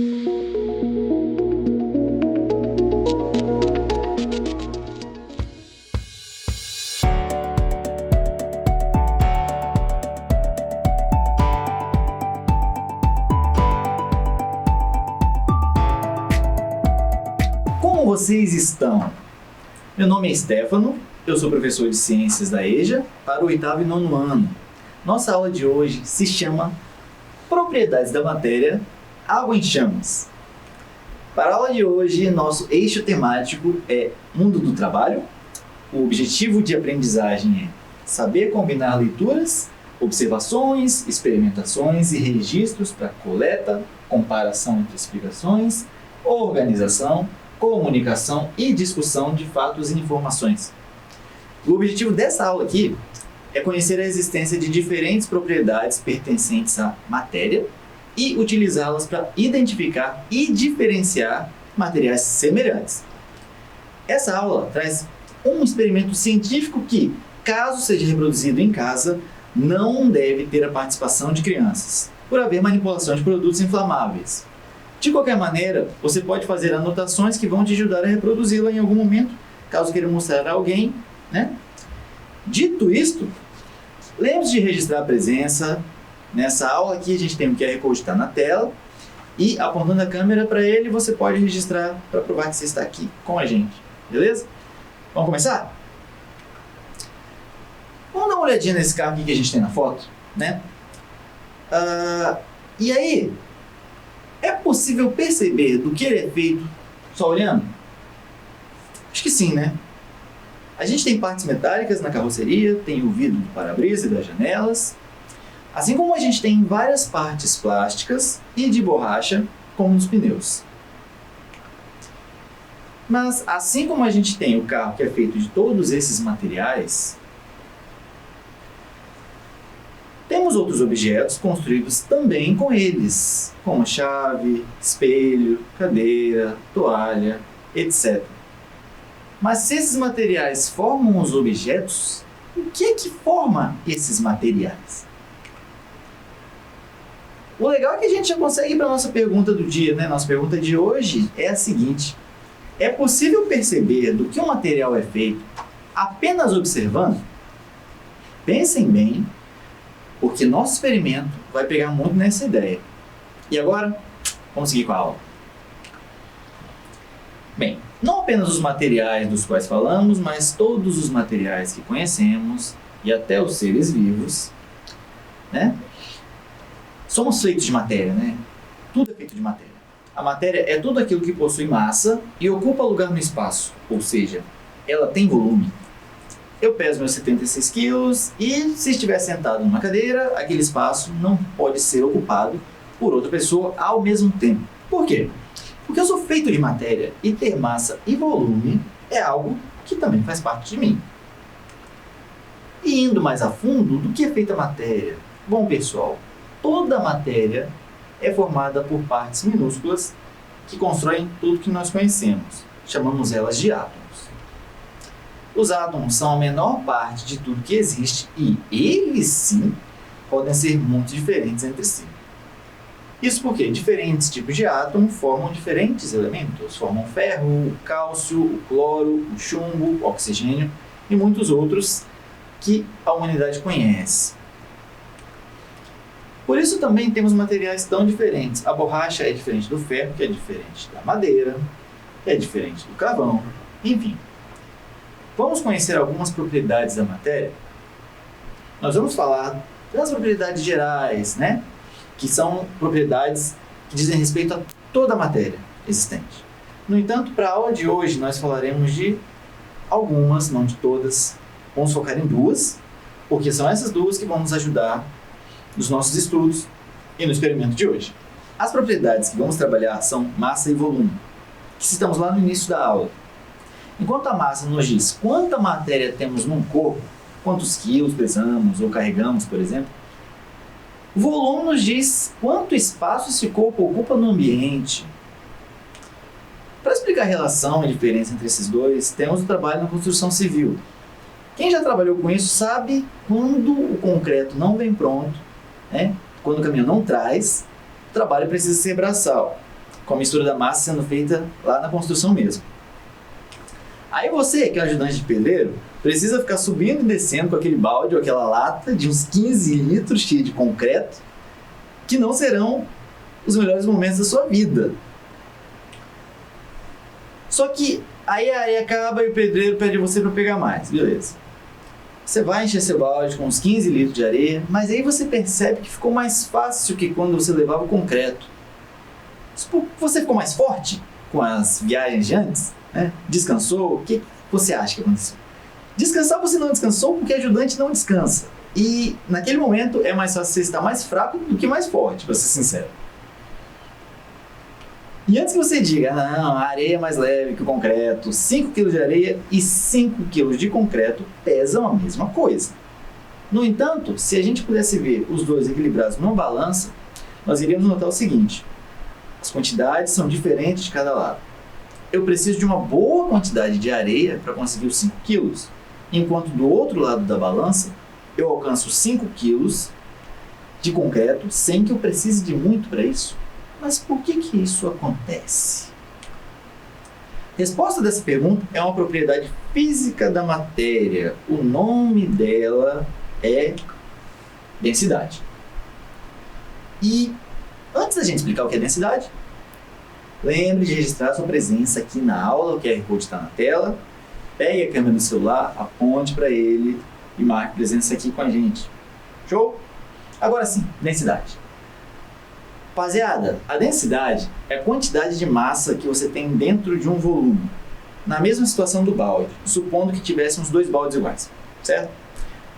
Como vocês estão? Meu nome é Stefano, eu sou professor de Ciências da EJA para o 8º e 9º ano. Nossa aula de hoje se chama Propriedades da Matéria, Água em Chamas. Para a aula de hoje, nosso eixo temático é Mundo do Trabalho. O objetivo de aprendizagem é saber combinar leituras, observações, experimentações e registros para coleta, comparação entre explicações, organização, comunicação e discussão de fatos e informações. O objetivo dessa aula aqui é conhecer a existência de diferentes propriedades pertencentes à matéria e utilizá-las para identificar e diferenciar materiais semelhantes. Essa aula traz um experimento científico que, caso seja reproduzido em casa, não deve ter a participação de crianças, por haver manipulação de produtos inflamáveis. De qualquer maneira, você pode fazer anotações que vão te ajudar a reproduzi-la em algum momento, caso queira mostrar a alguém, né? Dito isto, lembre-se de registrar a presença. Nessa aula aqui a gente tem um QR Code que está na tela e apontando a câmera para ele você pode registrar para provar que você está aqui com a gente, beleza? Vamos começar? Vamos dar uma olhadinha nesse carro aqui que a gente tem na foto, né? E aí, é possível perceber do que ele é feito só olhando? Acho que sim, né? A gente tem partes metálicas na carroceria, tem o vidro do para-brisa e das janelas, assim como a gente tem várias partes plásticas e de borracha, como nos pneus. Mas assim como a gente tem o carro que é feito de todos esses materiais, temos outros objetos construídos também com eles, como chave, espelho, cadeira, toalha, etc. Mas se esses materiais formam os objetos, o que é que forma esses materiais? O legal é que a gente já consegue ir para a nossa pergunta do dia, né? Nossa pergunta de hoje é a seguinte: é possível perceber do que um material é feito apenas observando? Pensem bem, porque nosso experimento vai pegar muito nessa ideia. E agora, vamos seguir com a aula. Bem, não apenas os materiais dos quais falamos, mas todos os materiais que conhecemos e até os seres vivos, né? Somos feitos de matéria, né? Tudo é feito de matéria. A matéria é tudo aquilo que possui massa e ocupa lugar no espaço, ou seja, ela tem volume. Eu peso meus 76 quilos e, se estiver sentado numa cadeira, aquele espaço não pode ser ocupado por outra pessoa ao mesmo tempo. Por quê? Porque eu sou feito de matéria e ter massa e volume é algo que também faz parte de mim. E indo mais a fundo, do que é feita a matéria? Bom, pessoal, toda a matéria é formada por partes minúsculas que constroem tudo que nós conhecemos. Chamamos elas de átomos. Os átomos são a menor parte de tudo que existe e eles sim podem ser muito diferentes entre si. Isso porque diferentes tipos de átomo formam diferentes elementos. Formam ferro, o cálcio, o cloro, o chumbo, o oxigênio e muitos outros que a humanidade conhece. Por isso também temos materiais tão diferentes. A borracha é diferente do ferro, que é diferente da madeira, que é diferente do carvão, enfim. Vamos conhecer algumas propriedades da matéria? Nós vamos falar das propriedades gerais, né? Que são propriedades que dizem respeito a toda a matéria existente. No entanto, para a aula de hoje, nós falaremos de algumas, não de todas. Vamos focar em duas, porque são essas duas que vão nos ajudar nos nossos estudos e no experimento de hoje. As propriedades que vamos trabalhar são massa e volume, que citamos lá no início da aula. Enquanto a massa nos diz quanta matéria temos num corpo, quantos quilos pesamos ou carregamos, por exemplo, o volume nos diz quanto espaço esse corpo ocupa no ambiente. Para explicar a relação e a diferença entre esses dois, temos o trabalho na construção civil. Quem já trabalhou com isso sabe quando o concreto não vem pronto, né? Quando o caminhão não traz, o trabalho precisa ser braçal. com a mistura da massa sendo feita lá na construção mesmo. Aí você, que é ajudante de pedreiro, precisa ficar subindo e descendo com aquele balde ou aquela lata de uns 15 litros cheia de concreto, que não serão os melhores momentos da sua vida. Só que aí a areia acaba e o pedreiro pede você para pegar mais, beleza. Você vai encher seu balde com uns 15 litros de areia, mas aí você percebe que ficou mais fácil que quando você levava o concreto. Você ficou mais forte com as viagens de antes? Né? Descansou? O que você acha que aconteceu? Descansar você não descansou porque ajudante não descansa. E naquele momento é mais fácil você estar mais fraco do que mais forte, para ser sincero. E antes que você diga, não, a areia é mais leve que o concreto, 5 kg de areia e 5 kg de concreto pesam a mesma coisa. No entanto, se a gente pudesse ver os dois equilibrados numa balança, nós iríamos notar o seguinte: as quantidades são diferentes de cada lado. Eu preciso de uma boa quantidade de areia para conseguir os 5 kg, enquanto do outro lado da balança eu alcanço 5 kg de concreto sem que eu precise de muito para isso. Mas por que isso acontece? A resposta dessa pergunta é uma propriedade física da matéria. O nome dela é densidade. E antes da gente explicar o que é densidade, lembre de registrar sua presença aqui na aula. O QR Code está na tela. Pegue a câmera do celular, aponte para ele e marque presença aqui com a gente. Show? Agora sim, densidade. Rapaziada, a densidade é a quantidade de massa que você tem dentro de um volume. Na mesma situação do balde, supondo que tivéssemos 2 baldes iguais, certo?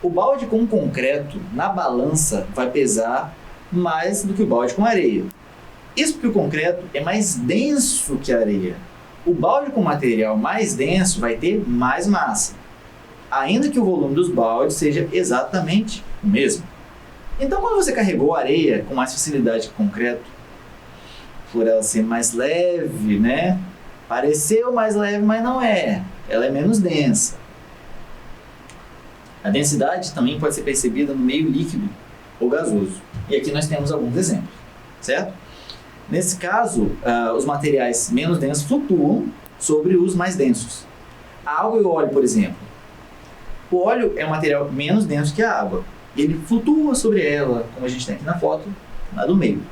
O balde com concreto na balança vai pesar mais do que o balde com areia. Isso porque o concreto é mais denso que a areia. O balde com material mais denso vai ter mais massa, ainda que o volume dos baldes seja exatamente o mesmo. Então, quando você carregou a areia com mais facilidade que o concreto, por ela ser mais leve, né? Pareceu mais leve, mas não é. Ela é menos densa. A densidade também pode ser percebida no meio líquido ou gasoso. E aqui nós temos alguns exemplos, certo? Nesse caso, os materiais menos densos flutuam sobre os mais densos. A água e o óleo, por exemplo. O óleo é um material menos denso que a água. Ele flutua sobre ela, como a gente tem aqui na foto, lá do meio.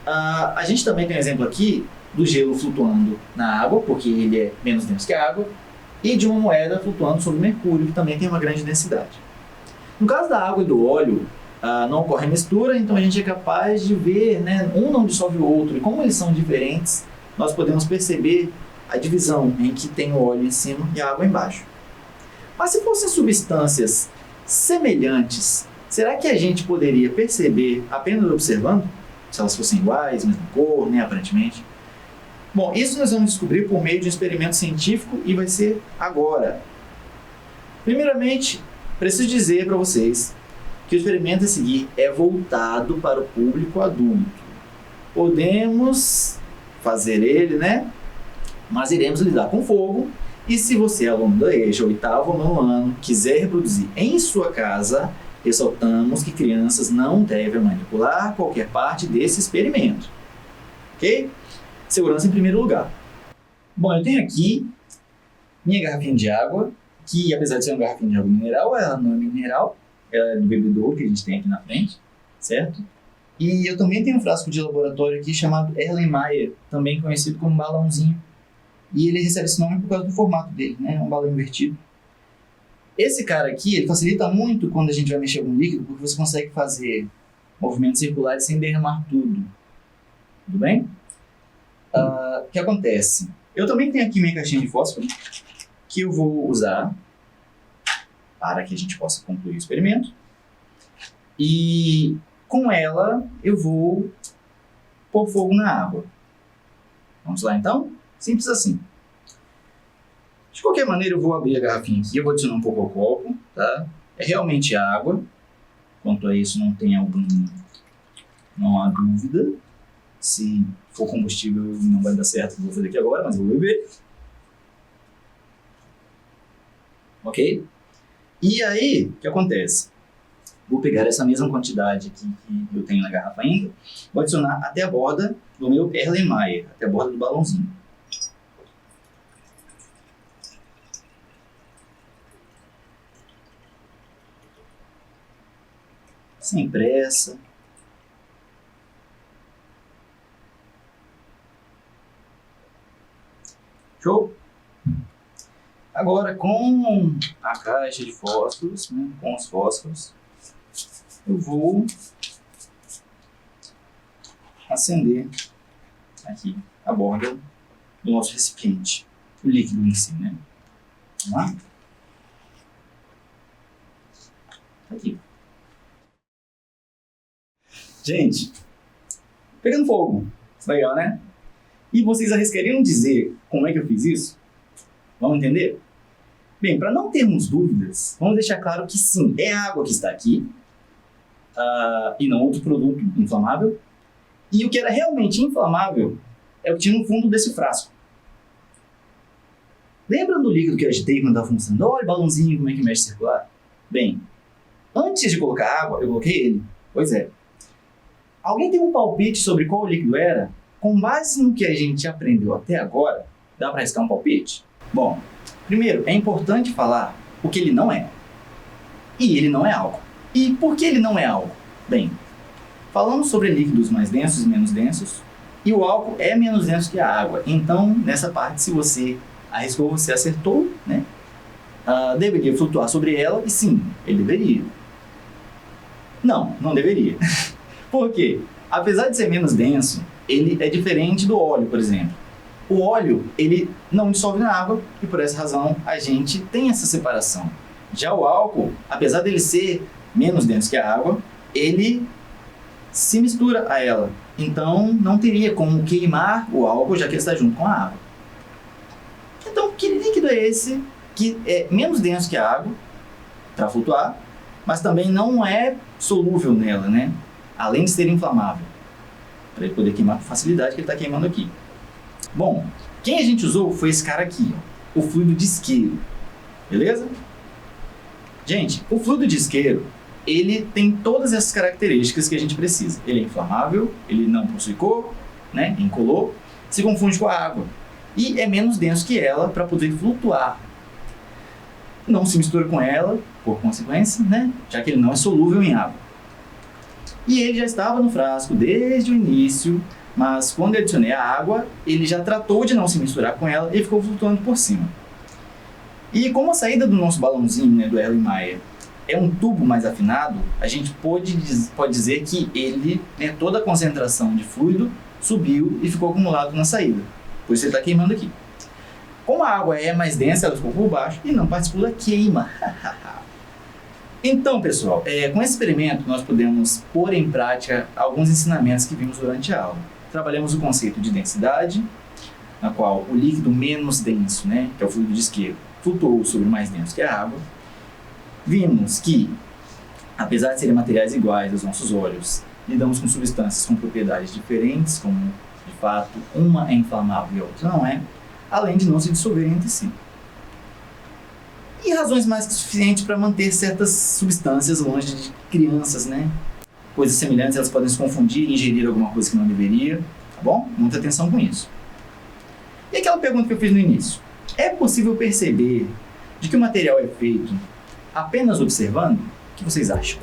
A gente também tem um exemplo aqui do gelo flutuando na água, porque ele é menos denso que a água, e de uma moeda flutuando sobre o mercúrio, que também tem uma grande densidade. No caso da água e do óleo, não ocorre mistura, então a gente é capaz de ver, né, um não dissolve o outro, e como eles são diferentes, nós podemos perceber a divisão em que tem o óleo em cima e a água embaixo. Mas se fossem substâncias semelhantes, será que a gente poderia perceber apenas observando? Se elas fossem iguais, mesma cor, né, aparentemente? Bom, isso nós vamos descobrir por meio de um experimento científico e vai ser agora. Primeiramente, preciso dizer para vocês que o experimento a seguir é voltado para o público adulto. Podemos fazer ele, né? Mas iremos lidar com fogo. E se você é aluno da EJA, 8º ou 9º ano, quiser reproduzir em sua casa, ressaltamos que crianças não devem manipular qualquer parte desse experimento. Ok? Segurança em primeiro lugar. Bom, eu tenho aqui minha garrafinha de água, que apesar de ser uma garrafinha de água mineral, ela não é mineral, ela é do bebedouro que a gente tem aqui na frente, certo? E eu também tenho um frasco de laboratório aqui chamado Erlenmeyer, também conhecido como balãozinho. E ele recebe esse nome por causa do formato dele, né? Um balão invertido. Esse cara aqui, ele facilita muito quando a gente vai mexer com líquido, porque você consegue fazer movimentos circulares sem derramar tudo. Tudo bem? O que acontece? Eu também tenho aqui minha caixinha de fósforo, que eu vou usar para que a gente possa concluir o experimento. E com ela, eu vou pôr fogo na água. Vamos lá, então? Simples assim. De qualquer maneira, eu vou abrir a garrafinha aqui, eu vou adicionar um pouco ao copo, tá? É realmente água. Quanto a isso, não há dúvida. Se for combustível, não vai dar certo, vou fazer aqui agora, mas eu vou beber. Ok? E aí, o que acontece? Vou pegar essa mesma quantidade aqui que eu tenho na garrafa ainda, vou adicionar até a borda do meu Erlenmeyer, até a borda do balãozinho. Sem pressa. Show? Agora, com a caixa de fósforos, né, com os fósforos, eu vou acender aqui a borda do nosso recipiente, o líquido em si, né? Vamos lá? Aqui. Gente, pegando fogo. Legal, né? E vocês arriscariam dizer como é que eu fiz isso? Vamos entender? Bem, para não termos dúvidas, vamos deixar claro que sim, é a água que está aqui, e não outro produto inflamável. E o que era realmente inflamável é o que tinha no fundo desse frasco. Lembram do líquido que eu agitei quando estava funcionando? Olha o balãozinho, como é que mexe circular? Bem, antes de colocar água, eu coloquei ele. Pois é. Alguém tem um palpite sobre qual líquido era? Com base no que a gente aprendeu até agora, dá para arriscar um palpite? Bom, primeiro, é importante falar o que ele não é. E ele não é álcool. E por que ele não é álcool? Bem, falamos sobre líquidos mais densos e menos densos, e o álcool é menos denso que a água. Então, nessa parte, se você arriscou, você acertou, né? Deveria flutuar sobre ela, e sim, ele deveria. Não deveria. Por quê? Apesar de ser menos denso, ele é diferente do óleo, por exemplo. O óleo, ele não dissolve na água e por essa razão a gente tem essa separação. Já o álcool, apesar dele ser menos denso que a água, ele se mistura a ela. Então não teria como queimar o álcool, já que ele está junto com a água. Então que líquido é esse que é menos denso que a água para flutuar, mas também não é solúvel nela, né? Além de ser inflamável, para ele poder queimar com facilidade que ele está queimando aqui. Bom, quem a gente usou foi esse cara aqui, ó, o fluido de isqueiro, beleza? Gente, o fluido de isqueiro, ele tem todas essas características que a gente precisa. Ele é inflamável, ele não possui cor, né, incolor, se confunde com a água e é menos denso que ela para poder flutuar. Não se mistura com ela, por consequência, né, já que ele não é solúvel em água. E ele já estava no frasco desde o início, mas quando eu adicionei a água, ele já tratou de não se misturar com ela e ficou flutuando por cima. E como a saída do nosso balãozinho, né, do Erlenmeyer, é um tubo mais afinado, a gente pode dizer que ele, né, toda a concentração de fluido subiu e ficou acumulado na saída, por isso ele está queimando aqui. Como a água é mais densa, ela ficou por baixo e não participou da queima. Então, pessoal, com esse experimento nós podemos pôr em prática alguns ensinamentos que vimos durante a aula. Trabalhamos o conceito de densidade, na qual o líquido menos denso, né, que é o fluido de isqueiro, flutuou sobre o mais denso que a água. Vimos que, apesar de serem materiais iguais aos nossos olhos, lidamos com substâncias com propriedades diferentes, como, de fato, uma é inflamável e a outra não é, além de não se dissolverem entre si. E razões mais que suficientes para manter certas substâncias longe de crianças, né? Coisas semelhantes, elas podem se confundir e ingerir alguma coisa que não deveria, tá bom? Muita atenção com isso. E aquela pergunta que eu fiz no início. É possível perceber de que o material é feito apenas observando? O que vocês acham?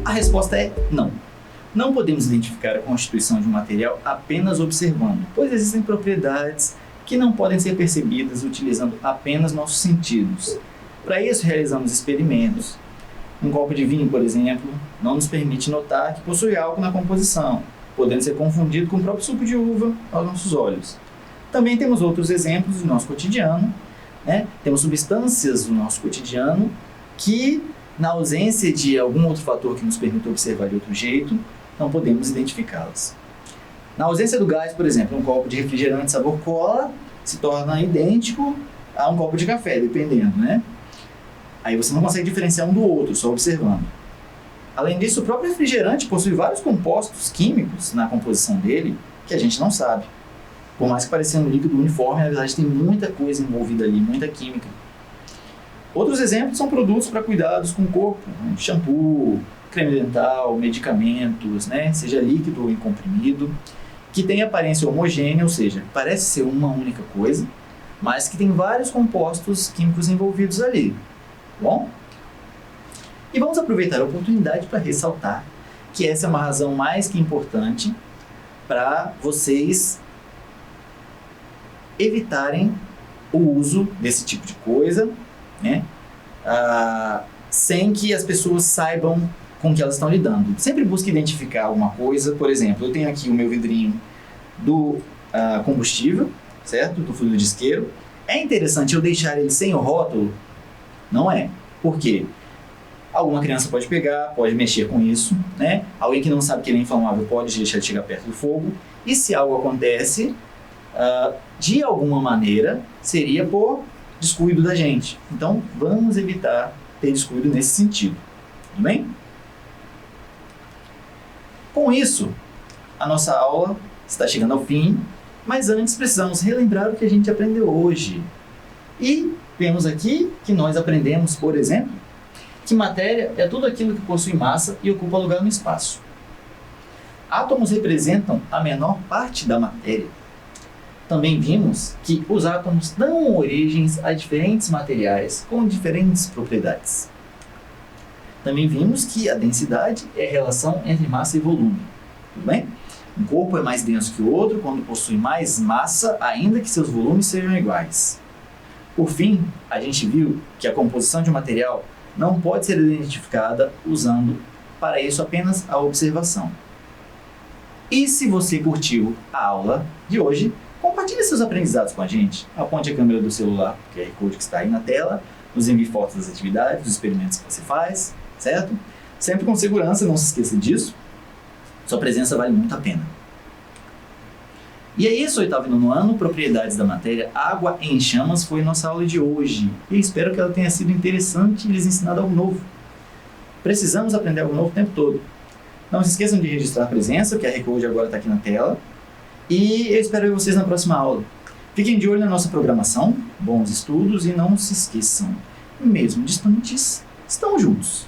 A resposta é não. Não podemos identificar a constituição de um material apenas observando, pois existem propriedades que não podem ser percebidas utilizando apenas nossos sentidos. Para isso, realizamos experimentos. Um copo de vinho, por exemplo, não nos permite notar que possui álcool na composição, podendo ser confundido com o próprio suco de uva aos nossos olhos. Também temos outros exemplos do nosso cotidiano, né? Temos substâncias do nosso cotidiano que Na ausência de algum outro fator que nos permita observar de outro jeito, não podemos identificá-las. Na ausência do gás, por exemplo, um copo de refrigerante sabor cola se torna idêntico a um copo de café, dependendo, né? Aí você não consegue diferenciar um do outro, só observando. Além disso, o próprio refrigerante possui vários compostos químicos na composição dele que a gente não sabe. Por mais que pareça um líquido uniforme, na verdade tem muita coisa envolvida ali, muita química. Outros exemplos são produtos para cuidados com o corpo, né? Shampoo, creme dental, medicamentos, né? Seja líquido ou em comprimido, que tem aparência homogênea, ou seja, parece ser uma única coisa, mas que tem vários compostos químicos envolvidos ali. Bom? E vamos aproveitar a oportunidade para ressaltar que essa é uma razão mais que importante para vocês evitarem o uso desse tipo de coisa, né? Sem que as pessoas saibam com que elas estão lidando. Sempre busque identificar alguma coisa. Por exemplo, eu tenho aqui o meu vidrinho do combustível, certo? Do fluido de isqueiro. É interessante eu deixar ele sem o rótulo? Não é. Por quê? Alguma criança pode pegar, pode mexer com isso, né? Alguém que não sabe que ele é inflamável pode deixar de chegar perto do fogo. E se algo acontece, de alguma maneira, seria por descuido da gente. Então, vamos evitar ter descuido nesse sentido. Tudo bem? Com isso, a nossa aula está chegando ao fim, mas antes precisamos relembrar o que a gente aprendeu hoje. E vemos aqui que nós aprendemos, por exemplo, que matéria é tudo aquilo que possui massa e ocupa lugar no espaço. Átomos representam a menor parte da matéria. Também vimos que os átomos dão origens a diferentes materiais com diferentes propriedades. Também vimos que a densidade é a relação entre massa e volume. Tudo bem? Um corpo é mais denso que o outro quando possui mais massa, ainda que seus volumes sejam iguais. Por fim, a gente viu que a composição de um material não pode ser identificada usando, para isso, apenas a observação. E se você curtiu a aula de hoje, compartilhe seus aprendizados com a gente. Aponte a câmera do celular, que é o QR que está aí na tela, nos envie fotos das atividades, dos experimentos que você faz, certo? Sempre com segurança, não se esqueça disso. Sua presença vale muito a pena. E é isso, oitavo e nono ano, propriedades da matéria água em chamas foi nossa aula de hoje. E espero que ela tenha sido interessante e lhes ensinado algo novo. Precisamos aprender algo novo o tempo todo. Não se esqueçam de registrar a presença, que a QR Code agora está aqui na tela. E eu espero ver vocês na próxima aula. Fiquem de olho na nossa programação, bons estudos e não se esqueçam, mesmo distantes, estamos juntos.